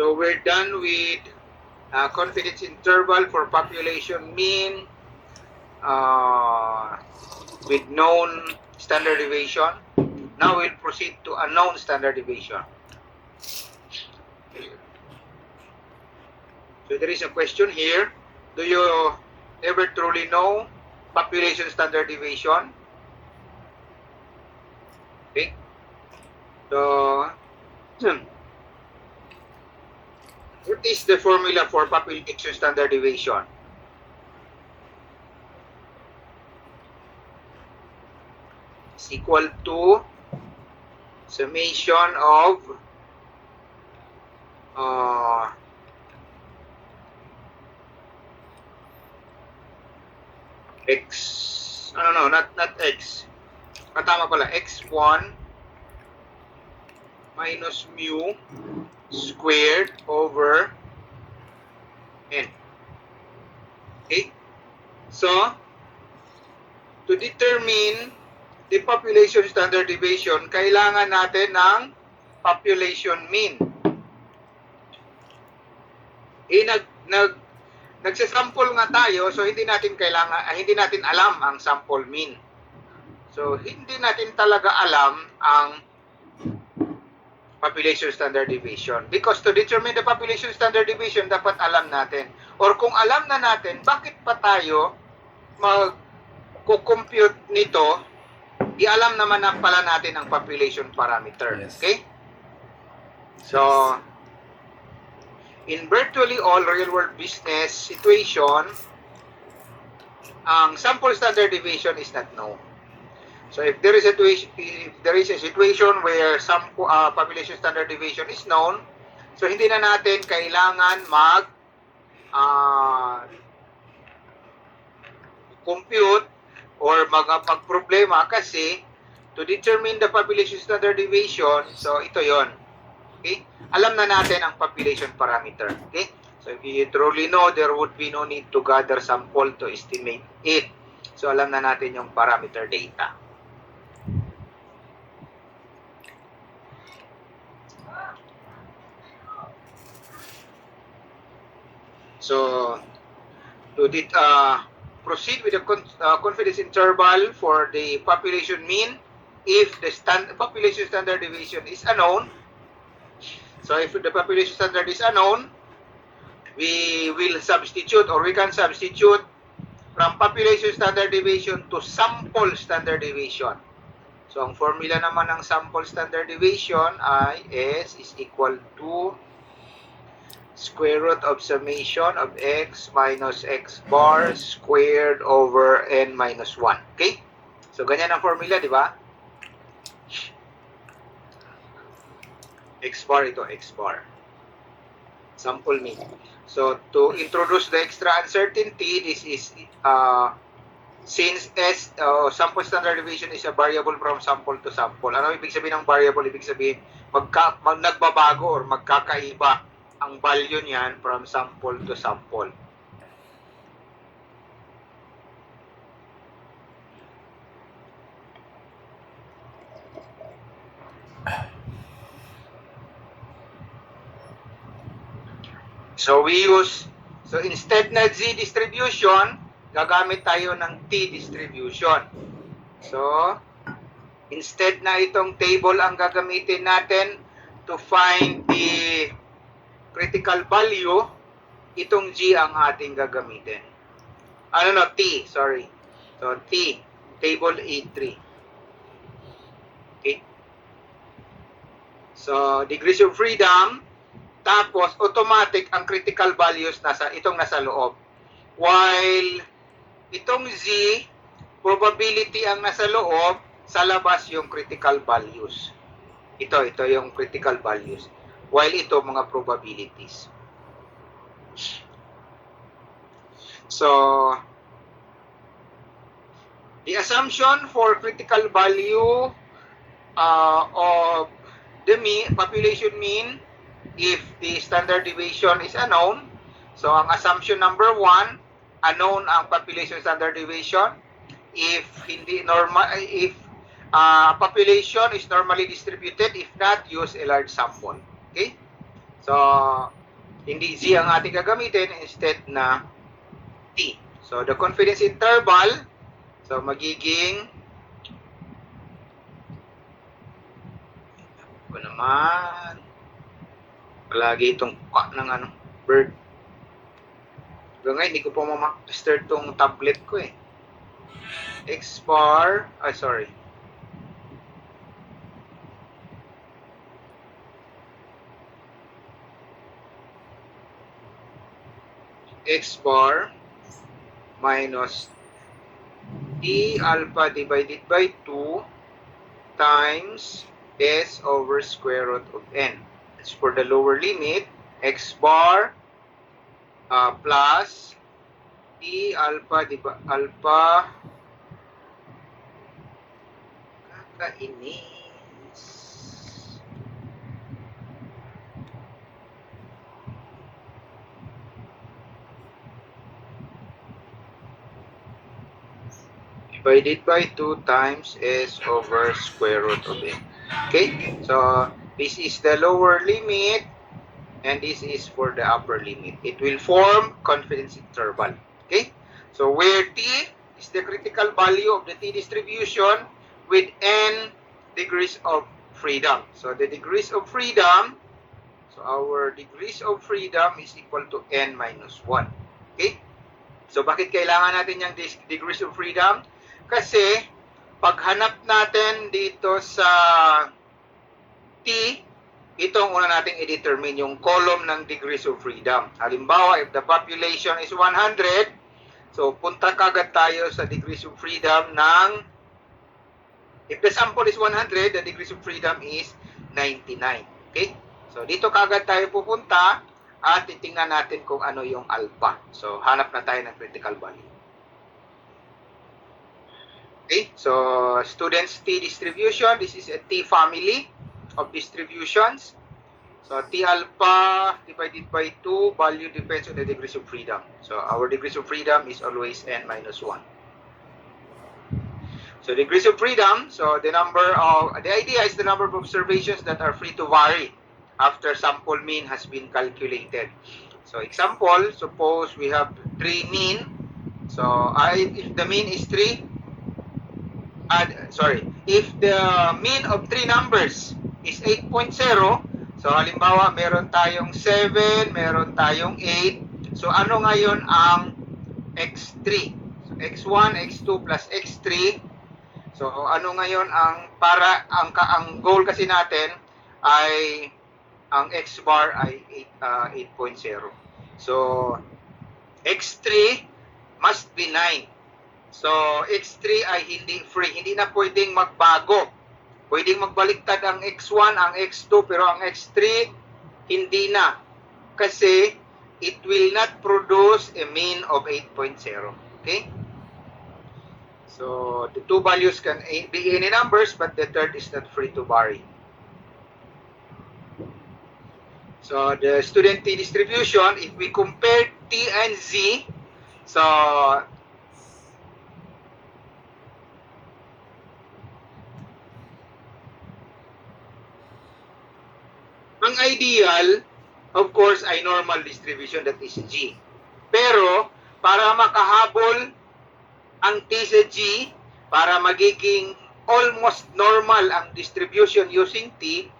So we're done with confidence interval for population mean with known standard deviation. Now we'll proceed to unknown standard deviation. So there is a question here. Do you ever truly know population standard deviation? Okay. So, what is the formula for population standard deviation? It's equal to summation of x, no, not x. Tama pala, x1 minus mu squared over n. Okay? So, to determine the population standard deviation, kailangan natin ng population mean. Nagsasample nga tayo, so hindi natin alam ang sample mean. So, hindi natin talaga alam ang population standard deviation. Because to determine the population standard deviation, dapat alam natin. Or kung alam na natin, bakit pa tayo mag-compute nito, ialam naman na pala natin ang population parameter. Yes. Okay? So, in virtually all real-world business situation, ang sample standard deviation is not known. So if there is a situation where some population standard deviation is known, so hindi na natin kailangan compute or magproblema kasi to determine the population standard deviation, so ito yon. Okay? Alam na natin ang population parameter. Okay? So if you truly know, there would be no need to gather sample to estimate it. So alam na natin yung parameter data. So to proceed with the confidence interval for the population mean, if the population standard deviation is unknown, so if the population standard is unknown, we will substitute or we can substitute from population standard deviation to sample standard deviation. So ang formula naman ng sample standard deviation ay S is equal to square root of summation of x minus x bar squared over n minus 1. Okay? So ganyan ang formula, di ba? X bar, ito x bar. Sample mean. So to introduce the extra uncertainty, this is since S sample standard deviation is a variable from sample to sample. Ano ibig sabihin ng variable? Ibig sabihin nagbabago or magkakaiba ang value niyan from sample to sample. So instead na Z distribution, gagamit tayo ng T distribution. So instead na itong table ang gagamitin natin to find the critical value, itong G ang ating gagamitin. T, sorry. So T, table A3. Okay. So degrees of freedom, tapos automatic ang critical values nasa loob. While itong Z, probability ang nasa loob, sa labas yung critical values. Ito yung critical values. While ito mga probabilities. So the assumption for critical value of the population mean, if the standard deviation is unknown, so ang assumption number 1, unknown ang population standard deviation. If population is normally distributed, if not, use a large sample. Okay? So So, hindi Z ang ating gagamitin, instead na T. So, the confidence interval, so magiging, ko naman, palagi itong ng bird. Hanggang ngayon, hindi ko pa ma-master itong tablet ko eh. X bar, sorry. X bar minus T alpha divided by 2 times S over square root of N. As for the lower limit, X bar plus T alpha kakainis. Divided by 2 times S over square root of N. Okay, so this is the lower limit and this is for the upper limit. It will form confidence interval. Okay, so where T is the critical value of the T distribution with N degrees of freedom. So the degrees of freedom, so our degrees of freedom is equal to N minus 1. Okay, so bakit kailangan natin yung degrees of freedom? Kasi paghanap natin dito sa T, ito ang una nating i-determine yung column ng degrees of freedom. Halimbawa, if the population is 100, so punta kagad tayo sa degrees of freedom ng, if the sample is 100, the degrees of freedom is 99. Okay? So dito kagad tayo pupunta at titingnan natin kung ano yung alpha. So hanap na tayo ng critical value. Okay, so students T distribution, this is a T family of distributions. So T alpha divided by 2, value depends on the degrees of freedom. So our degrees of freedom is always N minus 1. So degrees of freedom, so the idea is the number of observations that are free to vary after sample mean has been calculated. So example, suppose we have 3 mean. So if the mean is 3, if the mean of 3 numbers is 8.0, so halimbawa meron tayong 7, meron tayong 8, so ano ngayon ang x3? So x1, x2 plus x3, so ano ngayon ang ang goal kasi natin ay ang x bar ay 8.0. So x3 must be 9. So, X3 ay hindi free. Hindi na pwedeng magbago. Pwedeng magbaliktad ang X1, ang X2, pero ang X3, hindi na. Kasi, it will not produce a mean of 8.0. Okay? So, the two values can be any numbers, but the third is not free to vary. So, the student T distribution, if we compare T and Z, so, ang ideal, of course, ay normal distribution, that is G. Pero, para makahabol ang T sa G, para magiging almost normal ang distribution using T,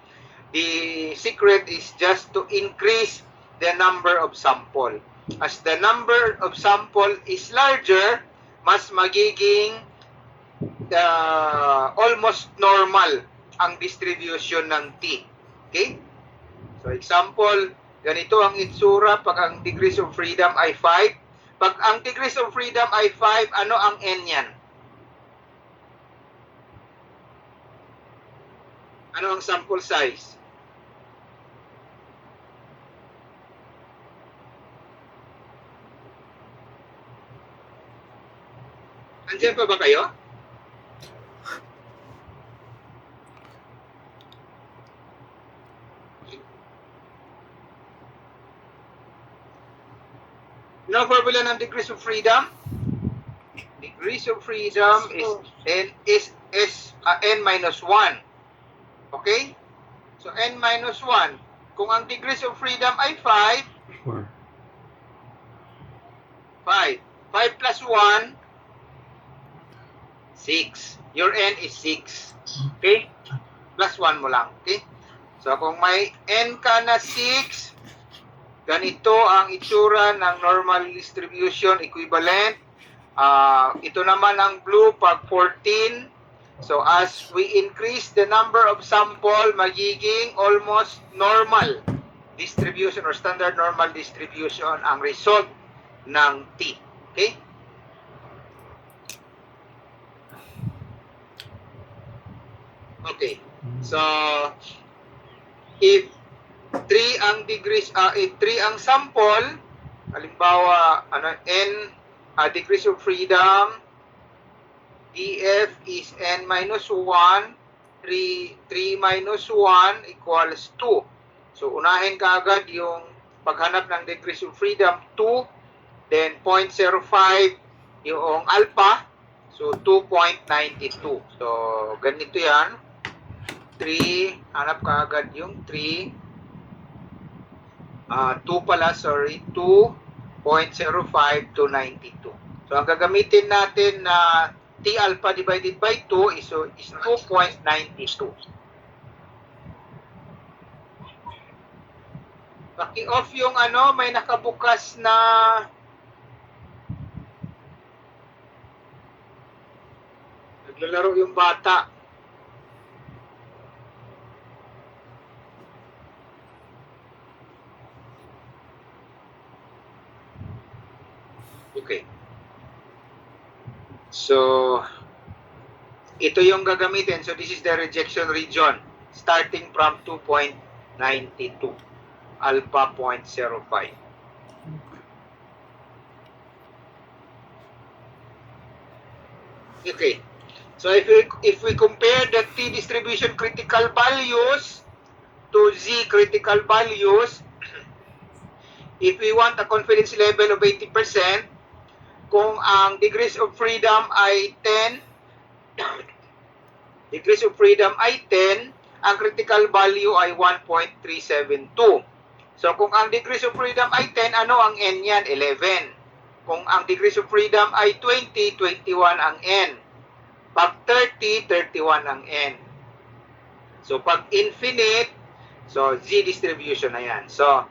the secret is just to increase the number of sample. As the number of sample is larger, mas magiging almost normal ang distribution ng T. Okay? So example, ganito ang itsura pag ang degrees of freedom ay 5. Pag ang degrees of freedom ay 5, ano ang N yan? Ano ang sample size? Andiyan pa ba kayo? Ano ang formula ng degrees of freedom? Degrees of freedom is N minus 1. Okay? So N minus 1. kung ang degrees of freedom ay 5, 4. 5. 5 plus 1, 6. Your n is 6. Okay? Plus 1 mo lang. Okay? So, kung may n ka na 6, ganito ang itsura ng normal distribution equivalent. Ito naman ang blue pag 14. So, as we increase the number of sample, magiging almost normal distribution or standard normal distribution ang result ng T. Okay? Okay. So, if 3 ang degrees, if 3 ang sample, halimbawa, n degrees of freedom, df is n minus 1, 3 minus 1 equals 2. So, unahin ka agad yung paghanap ng degrees of freedom, 2, then 0.05 yung alpha, so 2.92. So, ganito yan. 3, hanap ka agad yung 3, 2 pala, sorry, 2.05 to 92. So, ang gagamitin natin na T alpha divided by 2 is 2.92. Paki-off yung may nakabukas na naglalaro yung bata. Okay. So, ito yung gagamitin. So, this is the rejection region starting from 2.92, alpha 0.05. Okay. So, if we compare the T distribution critical values to Z critical values, if we want a confidence level of 80%, kung ang degrees of freedom ay 10, degrees of freedom ay 10, ang critical value ay 1.372. So, kung ang degrees of freedom ay 10, ano ang n yan? 11. Kung ang degrees of freedom ay 20, 21 ang n. Pag 30, 31 ang n. So, pag infinite, so Z distribution na yan. So,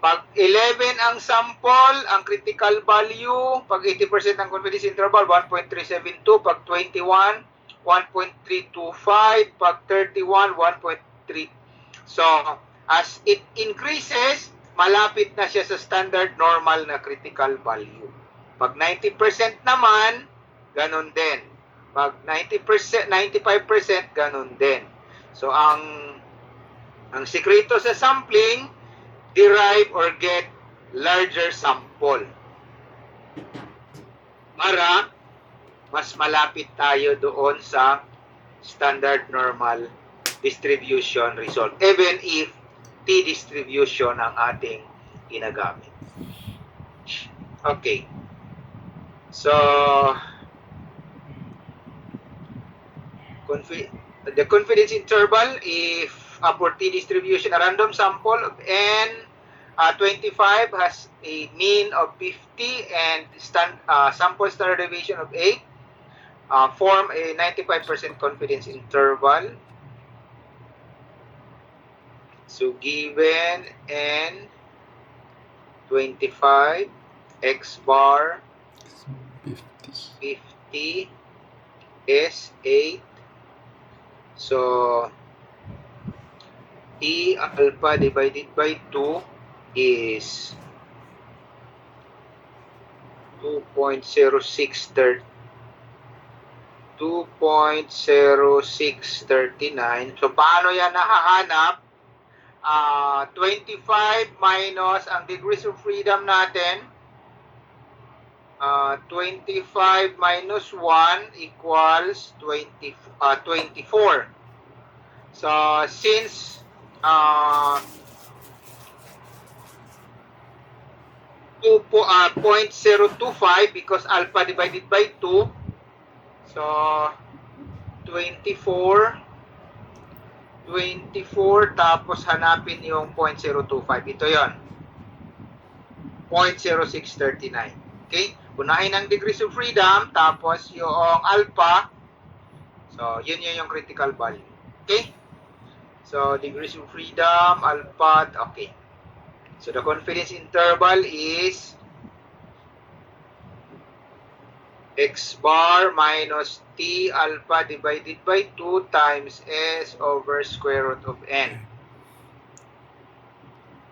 pag 11 ang sample, ang critical value, pag 80% ang confidence interval, 1.372. Pag 21, 1.325. Pag 31, 1.3. So, as it increases, malapit na siya sa standard normal na critical value. Pag 90% naman, ganun din. Pag 90%, 95%, ganun din. So, ang sikreto sa sampling, derive or get larger sample para mas malapit tayo doon sa standard normal distribution result, even if T distribution ang ating ginagamit. Okay. So, the confidence interval, if for T distribution, a random sample of n 25 has a mean of 50 and sample standard deviation of 8, form a 95% confidence interval. So, given n 25, x bar 50 is 8. So, T alpha divided by 2 is 2.0639. So, paano yan nahahanap? 25 minus ang degrees of freedom natin. 25 minus 1 equals 24. So, since 0.25 because alpha divided by 2, so 24 24 tapos hanapin yung 0.025. Ito yon, 0.0639. Okay? Unahin ang degrees of freedom tapos yung alpha. So, yun yung critical value. Okay? So, degrees of freedom, alpha, okay. So, the confidence interval is x bar minus t alpha divided by 2 times s over square root of n.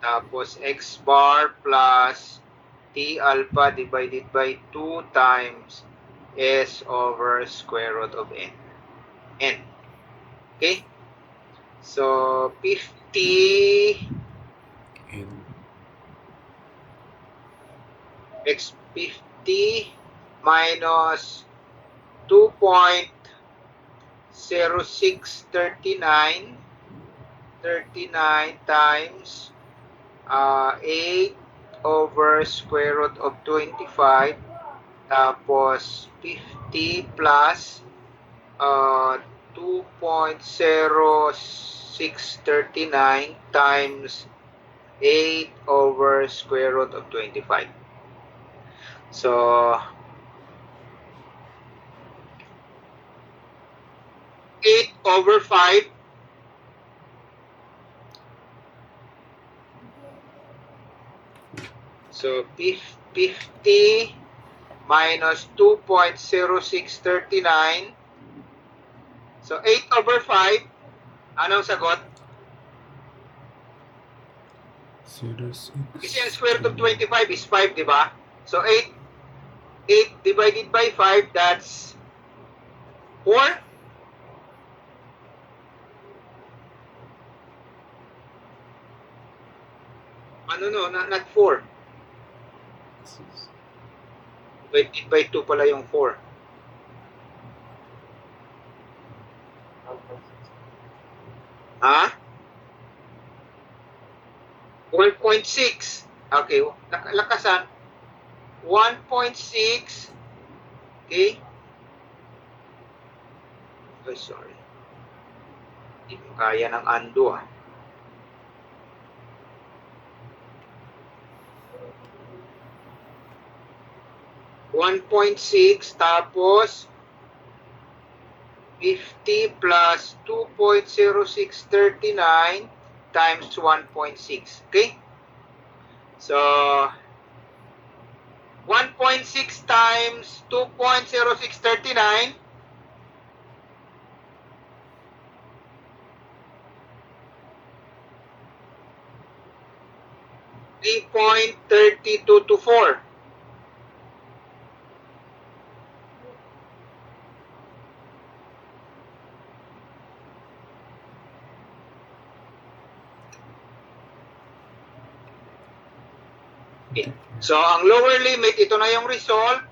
Tapos x bar plus t alpha divided by 2 times s over square root of n. Okay? So, 50 x 50 minus 2.0639 times 8 over square root of 25 tapos 50 plus 2.0639 times 8 over square root of 25. So, 8 over 5 so 50 minus 2.0639 so 8 over 5 anong sagot? 06. Kasi ang square root of 25 is 5, di ba? So 8 divided by 5, that's 4. Not 4. Divided by 2 pala yung 4. Ha? 1.6. Okay, lakasan. 1.6. Okay? Oh, sorry. Hindi mo kaya ng undo, 1.6 tapos 50 plus 2.0639 times 1.6. Okay? So, 1.6 times 2.0639 3.3224. Okay. So, ang lower limit, ito na yung result.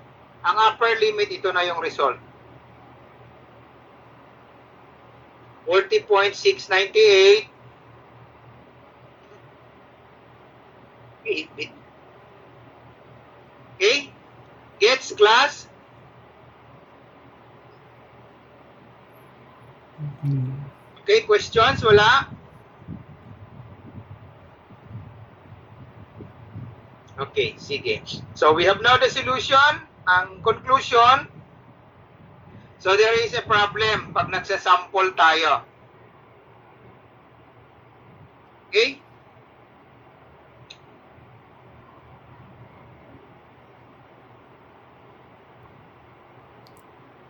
Ang upper limit, ito na yung result. 40.698. Okay? Gets, class? Okay, questions? Wala? Okay, sige. So, we have now the solution. Ang conclusion, so there is a problem pag nagsasample tayo. Okay?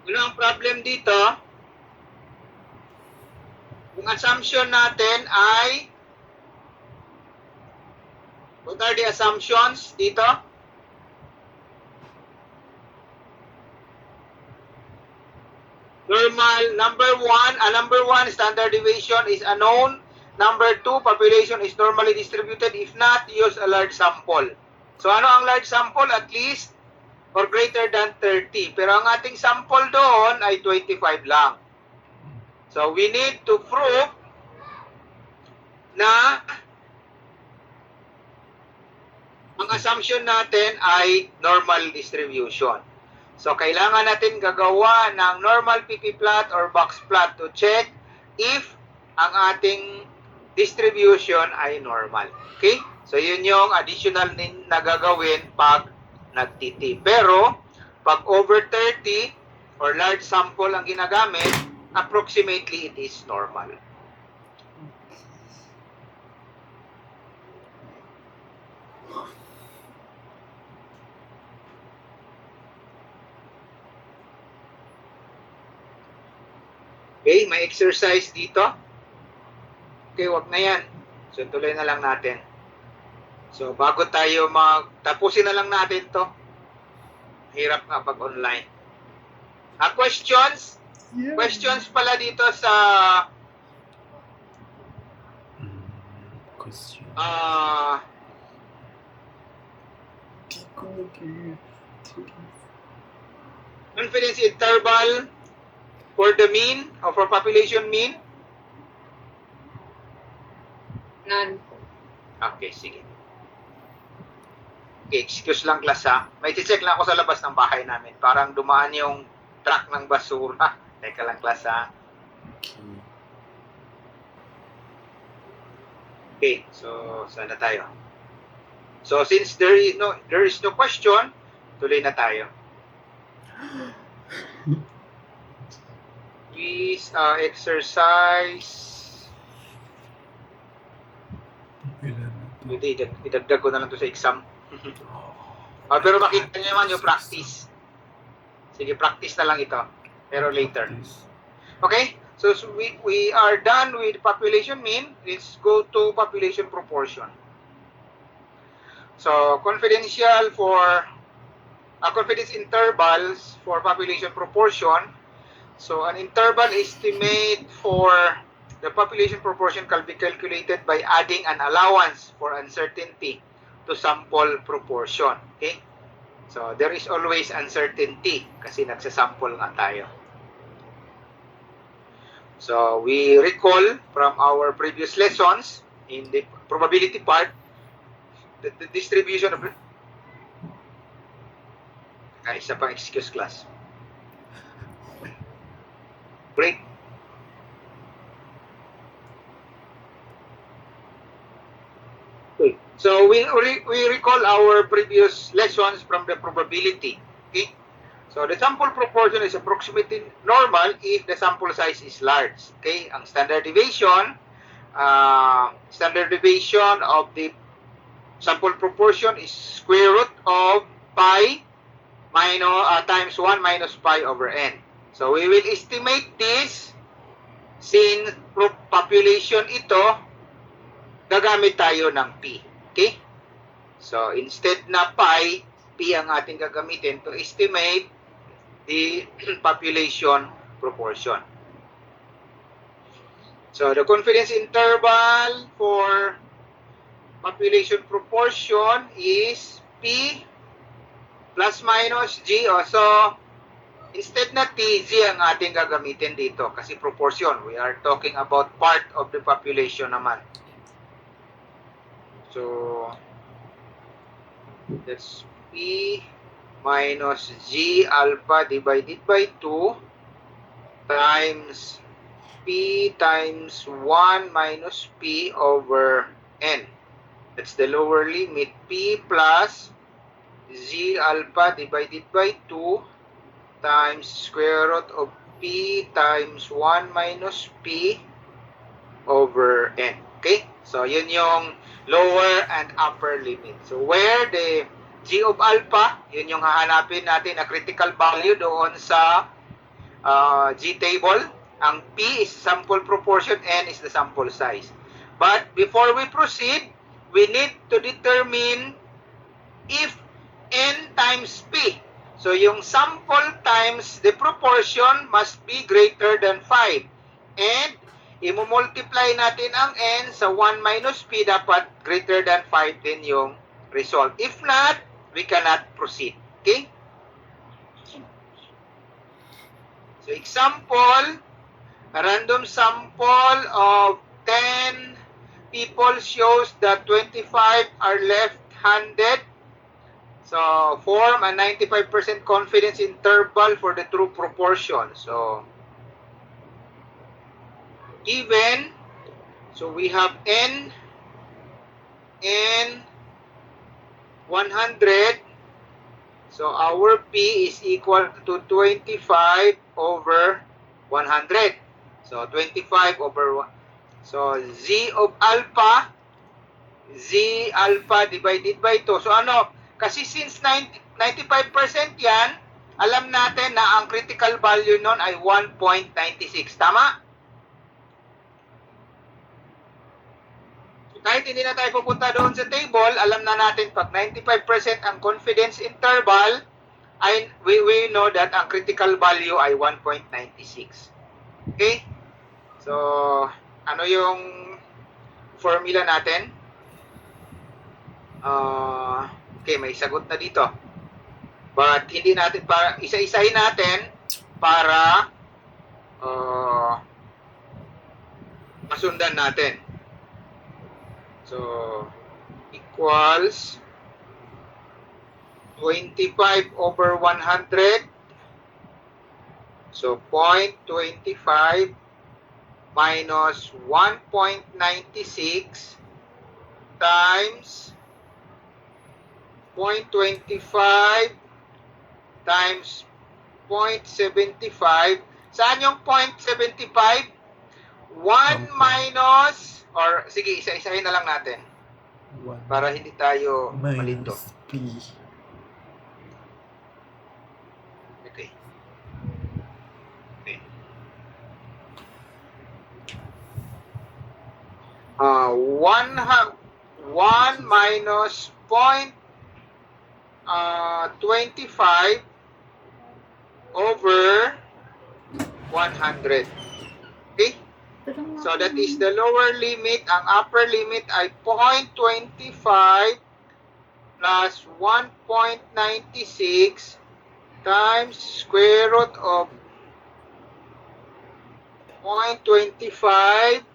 Ano ang problem dito? Kung assumption natin ay, what are the assumptions dito? Normal, number one, standard deviation is unknown. Number 2, population is normally distributed. If not, use a large sample. So, ano ang large sample? At least or greater than 30. Pero ang ating sample doon ay 25 lang. So, we need to prove na ang assumption natin ay normal distribution. So, kailangan natin gagawa ng normal PP plot or box plot to check if ang ating distribution ay normal. Okay? So, yun yung additional na gagawin pag nagtiti. Pero, pag over 30 or large sample ang ginagamit, approximately it is normal. Okay, may exercise dito. Okay, wag na yan. So, tuloy na lang natin. So, bago tayo tapusin na lang natin to. Hirap nga pag online. Questions? Yeah. Questions pala dito sa Question. Confidence interval for the mean or for population mean? None. Okay, sige. Okay, excuse lang class ha. May check lang ako sa labas ng bahay namin. Parang dumaan yung truck ng basura. Teka lang class ha. Okay. Okay, so saan na tayo? So since there is no question, tuloy na tayo. Please exercise. Ilan na to? Hindi, idagdag ko na lang to sa exam. Pero makita nyo naman yung practice. Sige, practice na lang ito. Pero later. Practice. Okay? So we are done with population mean. Let's go to population proportion. So, confidence intervals for population proportion. So, an interval estimate for the population proportion can be calculated by adding an allowance for uncertainty to sample proportion. Okay? So, there is always uncertainty kasi nagsasample nga tayo. So, we recall from our previous lessons in the probability part, the distribution of... Isa pang excuse class. Break. Okay. So we recall our previous lessons from the probability. Okay. So the sample proportion is approximately normal if the sample size is large. Okay. Ang standard deviation of the sample proportion is square root of pi times 1 minus pi over n. So, we will estimate this since population ito, gagamit tayo ng P. Okay? So, instead na pi, P ang ating gagamitin to estimate the population proportion. So, the confidence interval for population proportion is P plus minus G. So, instead na TG ang ating gagamitin dito kasi proportion. We are talking about part of the population naman. So, that's P minus G alpha divided by 2 times P times 1 minus P over N. That's the lower limit. P plus Z alpha divided by 2 times square root of P times 1 minus P over N. Okay? So, yun yung lower and upper limit. So, where the G of alpha, yun yung hahanapin natin na critical value doon sa G table. Ang P is sample proportion, N is the sample size. But before we proceed, we need to determine if N times P. So, yung sample times the proportion must be greater than 5. And, i-multiply natin ang N sa 1 minus P, dapat greater than 5 din yung result. If not, we cannot proceed. Okay? So, example, a random sample of 10 people shows that 25 are left-handed. So, form a 95% confidence interval for the true proportion. So, given So we have N 100. So our P is equal to 25 over 100. So 25 over 1. So Z of alpha, Z alpha divided by 2. So ano, kasi since 95% yan, alam natin na ang critical value nun ay 1.96. Tama? Kahit hindi na tayo pupunta doon sa table, alam na natin pag 95% ang confidence interval, we know that ang critical value ay 1.96. Okay? So, ano yung formula natin? Okay, may sagot na dito. But hindi natin, para isa-isahin natin para masundan natin. So, equals 25 over 100. So, 0.25 minus 1.96 times 0.25 times 0.75. Saan yung 0.75? 1 minus, or sige, isa-isahin na lang natin 1 para hindi tayo malito. minus P. Okay. Okay. 1 minus 0.25 over 100. Okay? So that is the lower limit. Ang upper limit ay 0.25 plus 1.96 times square root of 0.25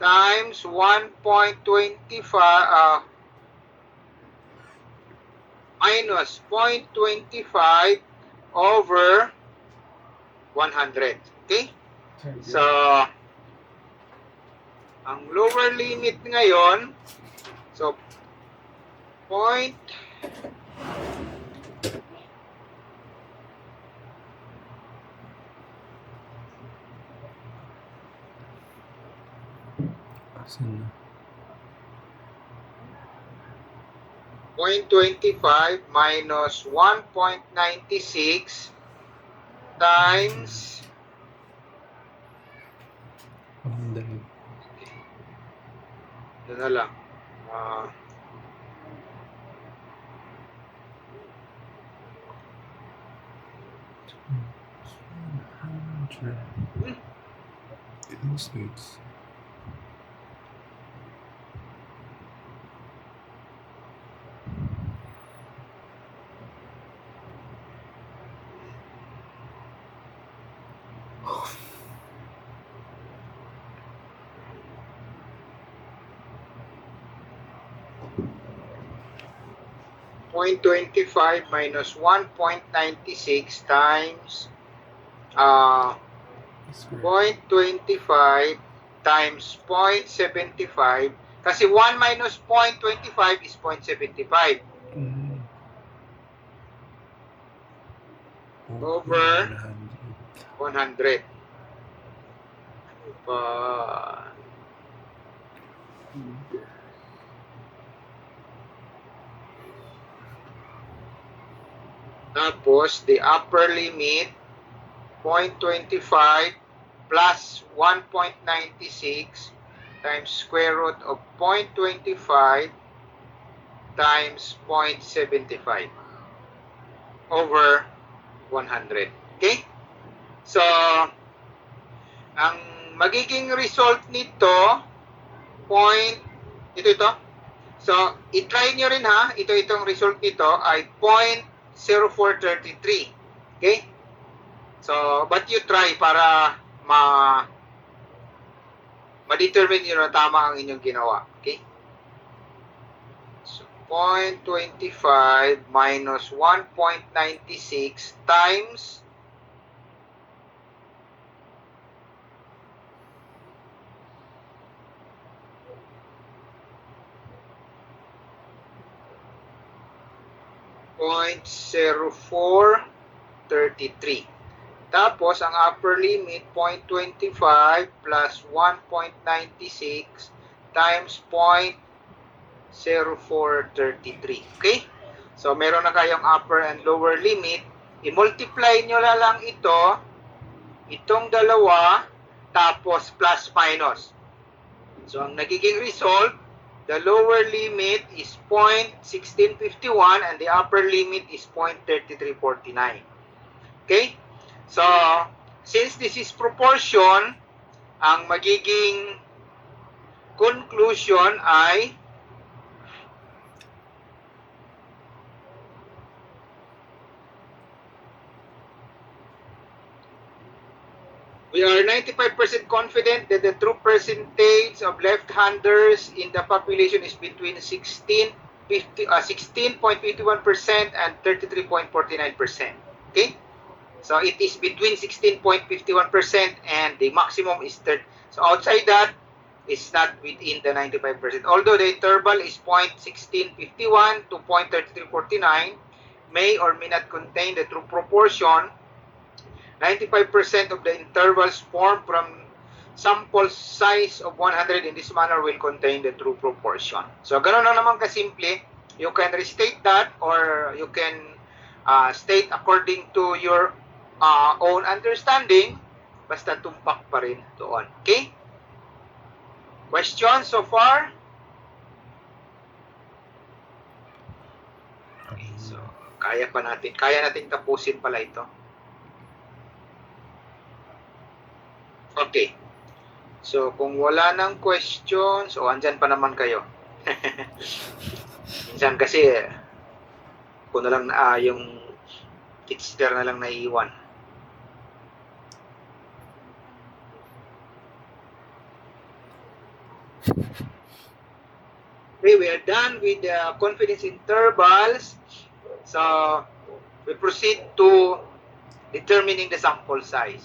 times 1.25 minus 0.25 over 100. Okay? So, ang lower limit ngayon, so, point, Asan na? 0.25 minus 1.96 times 100. ito na lang. This is Point 25 minus 1.96 times 0.25 times 0.75 kasi 1 minus 0.25 is 0.75 over 100. Tapos, the upper limit, 0.25 plus 1.96 times square root of 0.25 times 0.75 over 100. Okay? So, ang magiging result nito, ito. So, i-try nyo rin ha, itong result nito ay 0.0433. Okay? So, but you try para ma-determine nyo na tama ang inyong ginawa. Okay? So, 0.25 minus 1.96 times 0.75 0.0433. Tapos, ang upper limit, 0.25 plus 1.96 times 0.0433. Okay? So, meron na kayong upper and lower limit. I-multiply nyo na lang ito, itong dalawa, tapos plus minus. So, ang nagiging result, the lower limit is 0.1651 and the upper limit is 0.3349. Okay? So, since this is proportion, ang magiging conclusion ay we are 95% confident that the true percentage of left-handers in the population is between 16.51% and 33.49%. Okay? So it is between 16.51% and the maximum is 30. So outside that is not within the 95%. Although the interval is 0.1651 to 0.3349, may or may not contain the true proportion. 95% of the intervals formed from sample size of 100 in this manner will contain the true proportion. So, ganun lang naman kasimple. You can restate that or you can state according to your own understanding. Basta tumpak pa rin doon. Okay? Questions so far? Okay, so kaya natin tapusin pala ito. Okay. So, kung wala ng questions, andyan pa naman kayo. Minsan kasi, kung na lang yung teacher na lang naiiwan. Okay, we are done with the confidence intervals. So, we proceed to determining the sample size.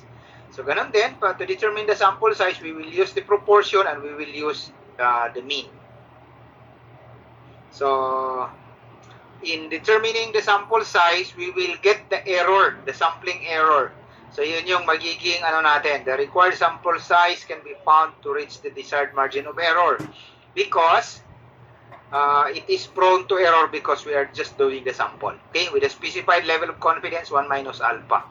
So, ganun din, to determine the sample size, we will use the proportion and we will use the mean. So, in determining the sample size, we will get the error, the sampling error. So, yun yung magiging natin. The required sample size can be found to reach the desired margin of error because it is prone to error because we are just doing the sample. Okay, with a specified level of confidence, 1 minus alpha.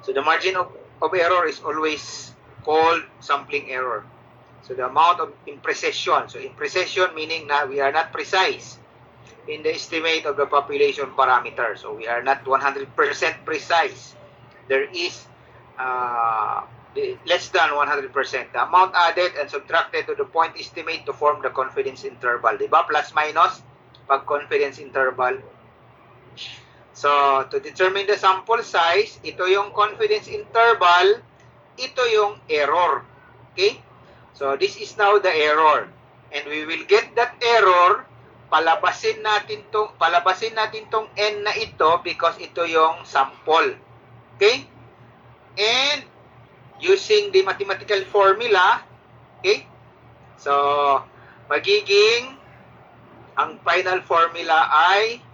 So, the margin of error is always called sampling error. So the amount of imprecision. So imprecision meaning na we are not precise in the estimate of the population parameter. So we are not 100% precise. There is less than 100%. The amount added and subtracted to the point estimate to form the confidence interval. Diba? Plus minus pag confidence interval. So, to determine the sample size, ito yung confidence interval, ito yung error. Okay? So, this is now the error. And we will get that error, palabasin natin tong n na ito because ito yung sample. Okay? And, using the mathematical formula, okay? So, magiging, ang final formula ay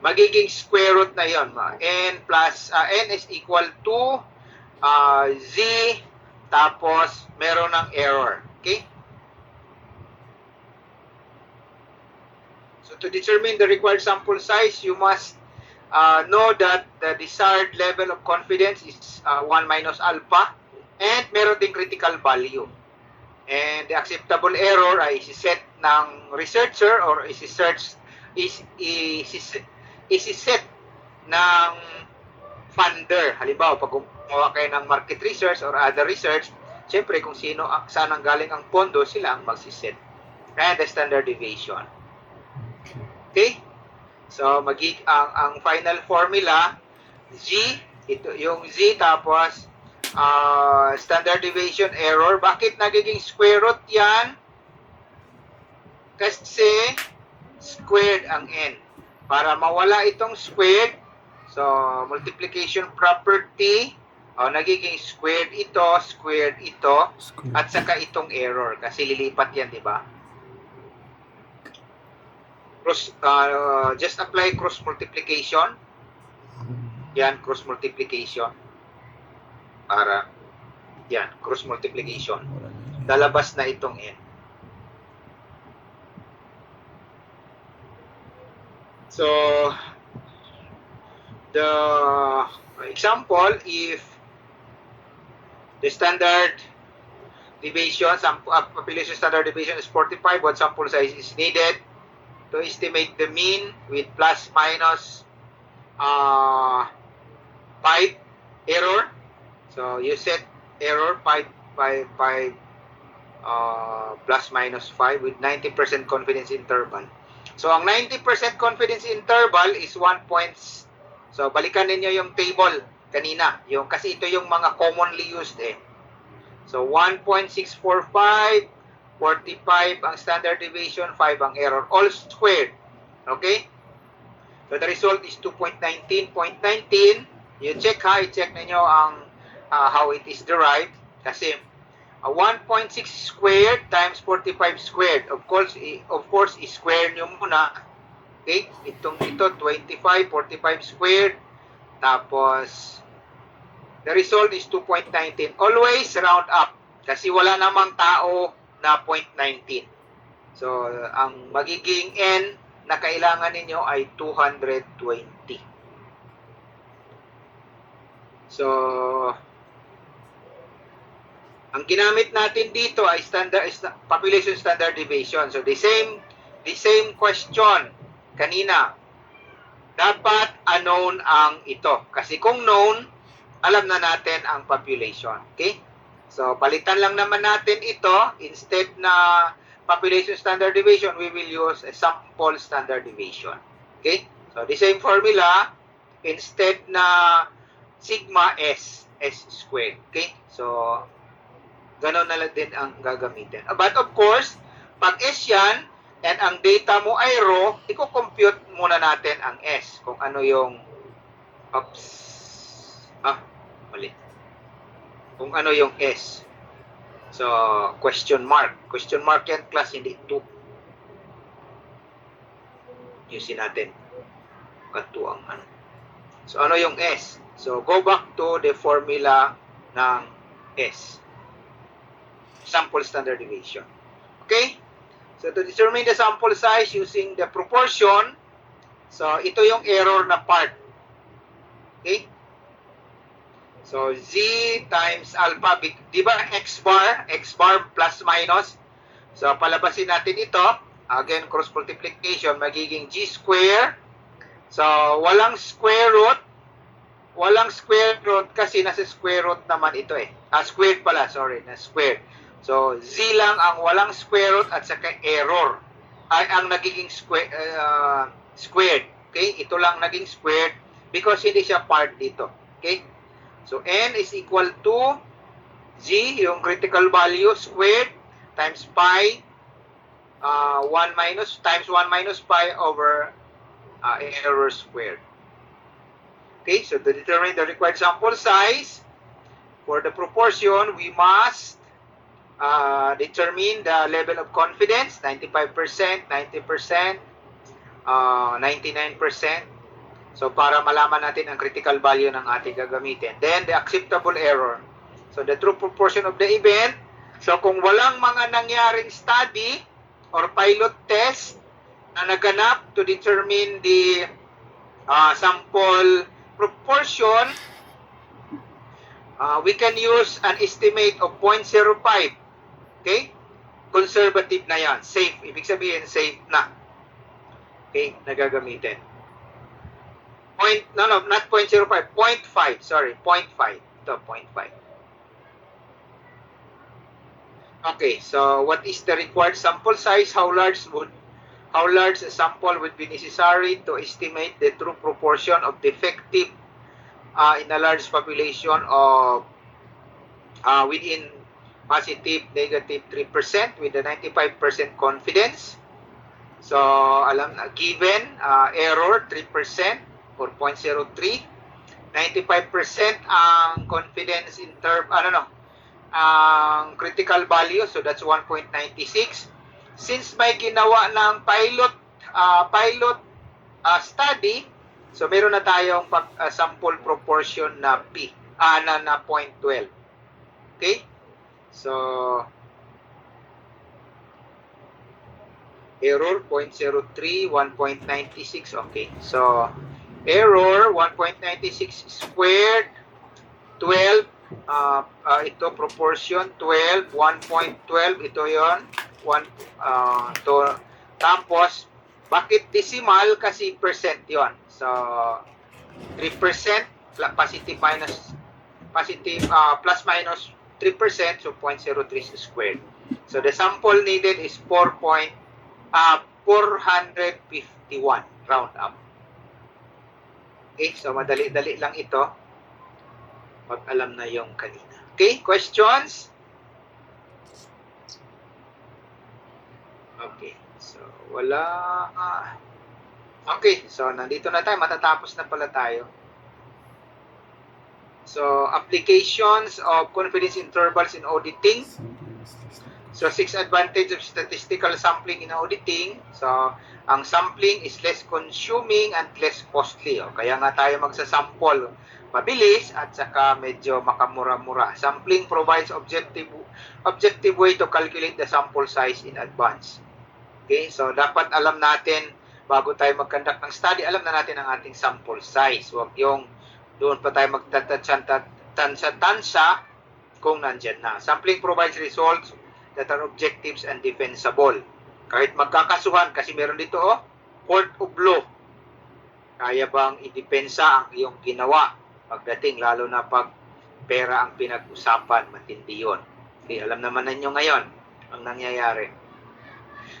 magiging square root na yon. N is equal to z tapos meron ng error. Okay? So to determine the required sample size, you must know that the desired level of confidence is 1 minus alpha and meron ding critical value. And the acceptable error ay isi-set ng researcher or isi-set ng funder. Halimbawa, pag gumawa kayo ng market research or other research, syempre kung saan ang galing ang pondo, sila ang magsiset. And the standard deviation. Okay? So, ang final formula, Z, ito yung Z tapos standard deviation error. Bakit nagiging square root yan? Kasi squared ang n. Para mawala itong squared, so multiplication property, nagiging squared ito, at saka itong error kasi lilipat yan, di ba? Just apply cross multiplication. Yan, cross multiplication. Para, yan, cross multiplication. Lalabas na itong n. So, the example, if the standard deviation, population standard deviation is 45, what sample size is needed to estimate the mean with plus minus 5 error. So, you set error 5 plus minus 5 with 90% confidence interval. So, ang 90% confidence interval is 1 points. So, balikan ninyo yung table kanina. Kasi ito yung mga commonly used eh. So, 1.645, 45 ang standard deviation, 5 ang error. All squared. Okay? So, the result is 2.19. 0.19. You check ha. I-check ninyo ang how it is derived. Kasi, 1.6 squared times 45 squared. Of course, i-square nyo muna. Okay? Ito, 25, 45 squared. Tapos, the result is 2.19. Always round up. Kasi wala namang tao na 0.19. So, ang magiging n na kailangan ninyo ay 220. So, ang ginamit natin dito ay population standard deviation. So the same question kanina. Dapat unknown ang ito. Kasi kung known, alam na natin ang population. Okay? So palitan lang naman natin ito. Instead na population standard deviation, we will use a sample standard deviation. Okay? So the same formula, instead na sigma s squared. Okay? So gano'n na lang din ang gagamitin. But of course, pag S yan, and ang data mo ay raw, i-compute muna natin ang S. Kung ano yung, mali. Kung ano yung S. So, question mark. Question mark yan, class, hindi 2. Yusin natin. Ito ang ano. So, ano yung S? So, go back to the formula ng S. Sample standard deviation. Okay? So, to determine the sample size using the proportion, so, ito yung error na part. Okay? So, Z times alpha, di ba X bar plus minus. So, palabasin natin ito. Again, cross multiplication, magiging G square. So, walang square root. Walang square root kasi nasa square root naman ito eh. Squared pala, sorry, na squared. So, Z lang ang walang square root at saka error. Ay ang nagiging squared. Okay? Ito lang naging squared because hindi siya part dito. Okay? So, N is equal to Z, yung critical value, squared times pi, 1 minus pi over error squared. Okay? So, to determine the required sample size, for the proportion, we must determine the level of confidence, 95%, 90%, 99%. So, para malaman natin ang critical value ng ating gagamitin. Then, the acceptable error. So, the true proportion of the event. So, kung walang mga nangyaring study or pilot test na naganap to determine the sample proportion, we can use an estimate of 0.05. Okay? Conservative na yan. Safe. Ibig sabihin, safe na. Okay? Nagagamitin. Not 0.05. 0.5. Sorry. 0.5. Ito, 0.5. Okay. So, what is the required sample size? How large a sample would be necessary to estimate the true proportion of defective in a large population of within positive, negative 3% with a 95% confidence. So, alam na, given error 3% or 0.03, 95% ang confidence ang critical value, so that's 1.96. Since may ginawa ng pilot pilot study, so meron na tayong sample proportion na P, na 0.12. Okay? So, error 0.03, 1.96. Okay. So, error 1.96 squared, 12, ito proportion 12, 1.12, ito yon 1, tapos, bakit decimal? Kasi percent yon. So, 3%, positive plus minus 3%, so 0.03 squared. So, the sample needed is 451, round up. Okay, so madali-dali lang ito pag alam na yung kanina. Okay, questions? Okay, so wala. Okay, so nandito na tayo, matatapos na pala tayo. So, applications of confidence intervals in auditing. So, 6 advantage of statistical sampling in auditing. So, ang sampling is less consuming and less costly. O, kaya nga tayo magsasample. Mabilis at saka medyo makamura-mura. Sampling provides objective way to calculate the sample size in advance. Okay, so dapat alam natin, bago tayo mag-conduct ng study, alam na natin ang ating sample size. Huwag yung doon pa tayo magtatansa kung nandyan na. Sampling provides results that are objectives and defensible. Kahit magkakasuhan, kasi meron dito, court of law. Kaya bang idepensa ang iyong ginawa pagdating, lalo na pag pera ang pinag-usapan, matindi yun. Okay, alam naman ninyo ngayon ang nangyayari.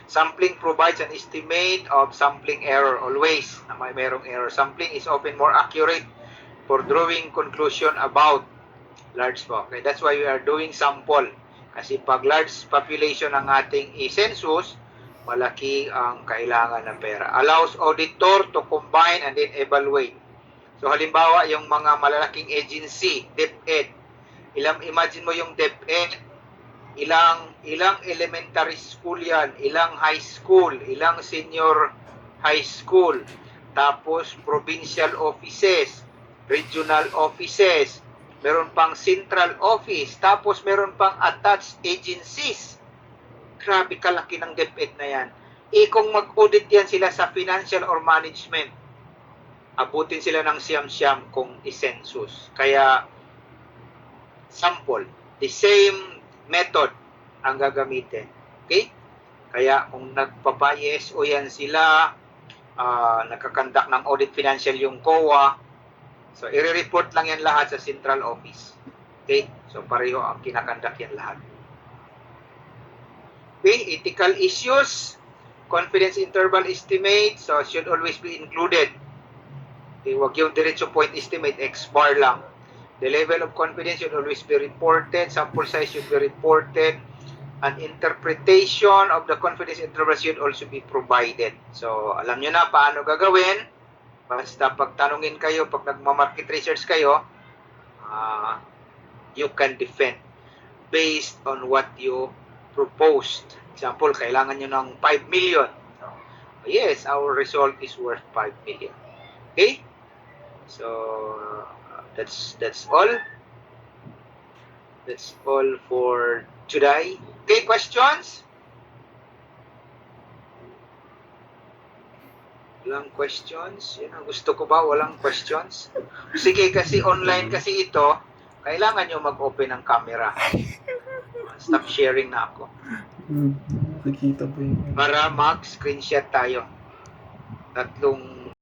Sampling provides an estimate of sampling error always. Na mayroong error. Sampling is often more accurate for drawing conclusion about large population. Okay, that's why we are doing sample. Kasi pag large population ang ating i-census, malaki ang kailangan ng pera. Allows auditor to combine and then evaluate. So halimbawa, yung mga malalaking agency, DepEd. Imagine mo yung DepEd, ilang elementary school yan, ilang high school, ilang senior high school, tapos provincial offices, regional offices, meron pang central office, tapos meron pang attached agencies. Grabe kalaki ng DepEd na yan. Kung mag-audit yan sila sa financial or management, abutin sila ng siyam-siyam kung i-census. Kaya, sample, the same method ang gagamitin. Okay? Kaya kung nagpapa-ESO yan sila, nagkakandak ng audit financial yung COA, so i-report lang yan lahat sa central office. Okay? So pareho ang kinakandak yan lahat. Okay? Ethical issues, confidence interval estimate, so should always be included. Okay? Huwag yung diretso point estimate, X bar lang. The level of confidence should always be reported. Sample size should be reported. An interpretation of the confidence interval should also be provided. So, alam nyo na paano gagawin. Basta pag tanungin kayo, pag nagma-market research kayo, you can defend based on what you proposed. Example, kailangan nyo ng 5 million. So, yes, our result is worth 5 million. Okay? So, that's all. That's all for today. Okay, questions? Walang questions? Yan ang gusto ko ba? Walang questions? Sige, kasi online kasi ito, kailangan nyo mag-open ng camera. Stop sharing na ako. Nakikita po yun. Para mag-screenshot tayo. 3